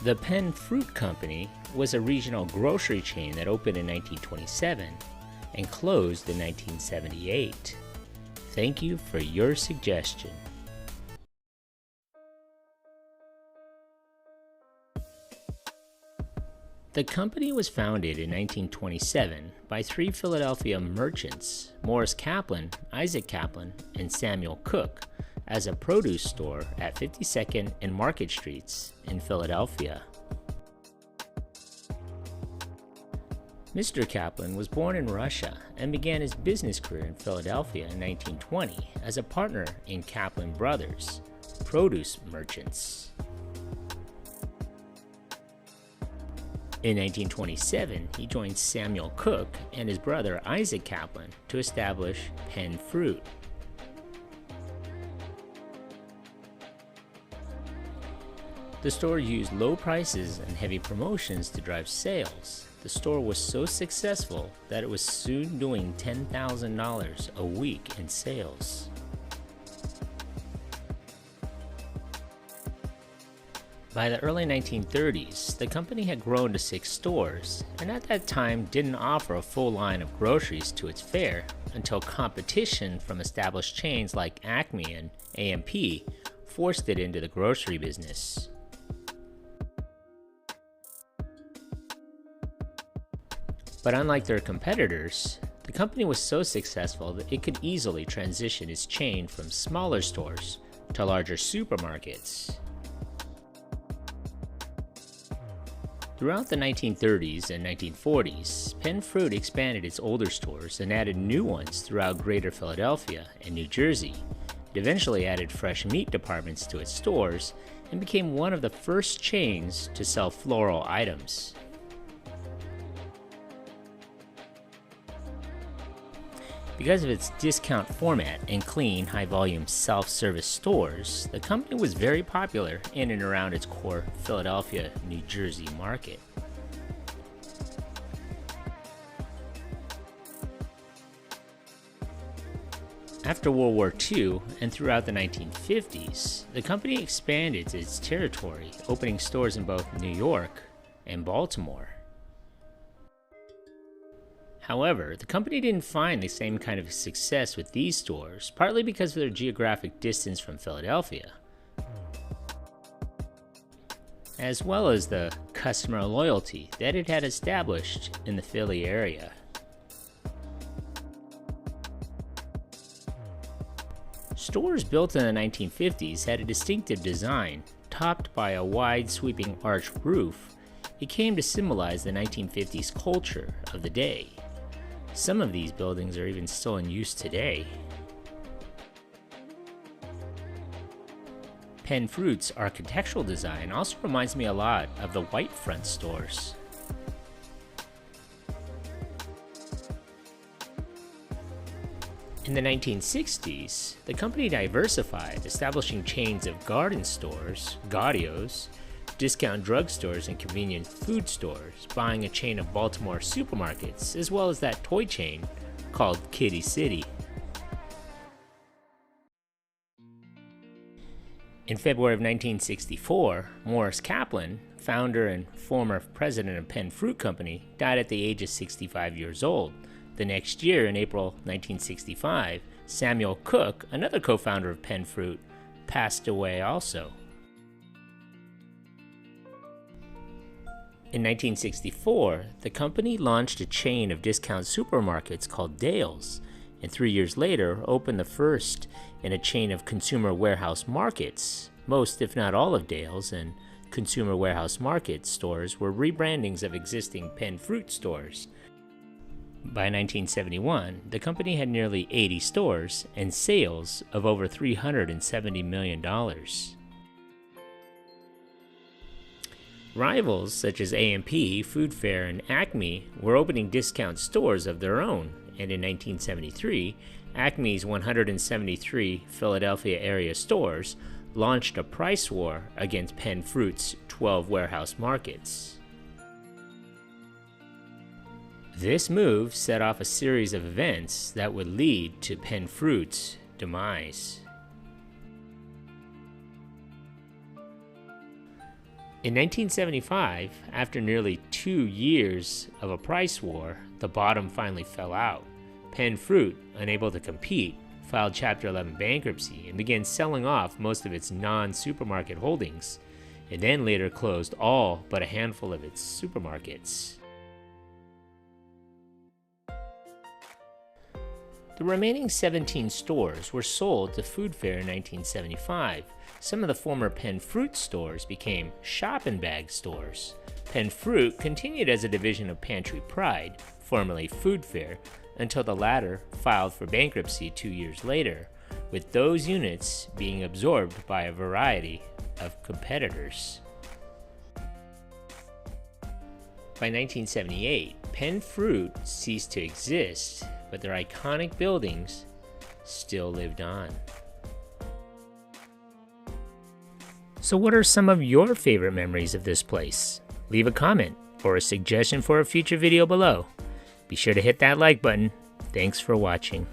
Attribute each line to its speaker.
Speaker 1: The Penn Fruit Company was a regional grocery chain that opened in 1927 and closed in 1978. Thank you for your suggestion. The company was founded in 1927 by three Philadelphia merchants, Morris Kaplan, Isaac Kaplan, and Samuel Cook, as a produce store at 52nd and Market Streets in Philadelphia. Mr. Kaplan was born in Russia and began his business career in Philadelphia in 1920 as a partner in Kaplan Brothers, produce merchants. In 1927, he joined Samuel Cook and his brother Isaac Kaplan to establish Penn Fruit. The store used low prices and heavy promotions to drive sales. The store was so successful that it was soon doing $10,000 a week in sales. By the early 1930s, the company had grown to 6 stores, and at that time didn't offer a full line of groceries to its fare until competition from established chains like Acme and A&P forced it into the grocery business. But unlike their competitors, the company was so successful that it could easily transition its chain from smaller stores to larger supermarkets. Throughout the 1930s and 1940s, Penn Fruit expanded its older stores and added new ones throughout Greater Philadelphia and New Jersey. It eventually added fresh meat departments to its stores and became one of the first chains to sell floral items. Because of its discount format and clean, high-volume self-service stores, the company was very popular in and around its core Philadelphia, New Jersey market. After World War II and throughout the 1950s, the company expanded its territory, opening stores in both New York and Baltimore. However, the company didn't find the same kind of success with these stores, partly because of their geographic distance from Philadelphia, as well as the customer loyalty that it had established in the Philly area. Stores built in the 1950s had a distinctive design, topped by a wide sweeping arched roof. It came to symbolize the 1950s culture of the day. Some of these buildings are even still in use today. Penn Fruit's architectural design also reminds me a lot of the white front stores. In the 1960s, the company diversified, establishing chains of garden stores, gaudios, discount drugstores, and convenience food stores, buying a chain of Baltimore supermarkets, as well as that toy chain called Kitty City. In February of 1964, Morris Kaplan, founder and former president of Penn Fruit Company, died at the age of 65 years old. The next year, in April 1965, Samuel Cook, another co-founder of Penn Fruit, passed away also. In 1964, the company launched a chain of discount supermarkets called Dale's, and 3 years later opened the first in a chain of consumer warehouse markets. Most, if not all, of Dale's and consumer warehouse market stores were rebrandings of existing Penn Fruit stores. By 1971, the company had nearly 80 stores and sales of over $370 million. Rivals such as A&P, Food Fair, and Acme were opening discount stores of their own, and in 1973, Acme's 173 Philadelphia area stores launched a price war against Penn Fruit's 12 warehouse markets. This move set off a series of events that would lead to Penn Fruit's demise. In 1975, after nearly 2 years of a price war, the bottom finally fell out. Penn Fruit, unable to compete, filed Chapter 11 bankruptcy and began selling off most of its non-supermarket holdings. It then later closed all but a handful of its supermarkets. The remaining 17 stores were sold to Food Fair in 1975. Some of the former Penn Fruit stores became shop and bag stores. Penn Fruit continued as a division of Pantry Pride, formerly Food Fair, until the latter filed for bankruptcy 2 years later, with those units being absorbed by a variety of competitors. By 1978, Penn Fruit ceased to exist, but their iconic buildings still lived on. So what are some of your favorite memories of this place? Leave a comment or a suggestion for a future video below. Be sure to hit that like button. Thanks for watching.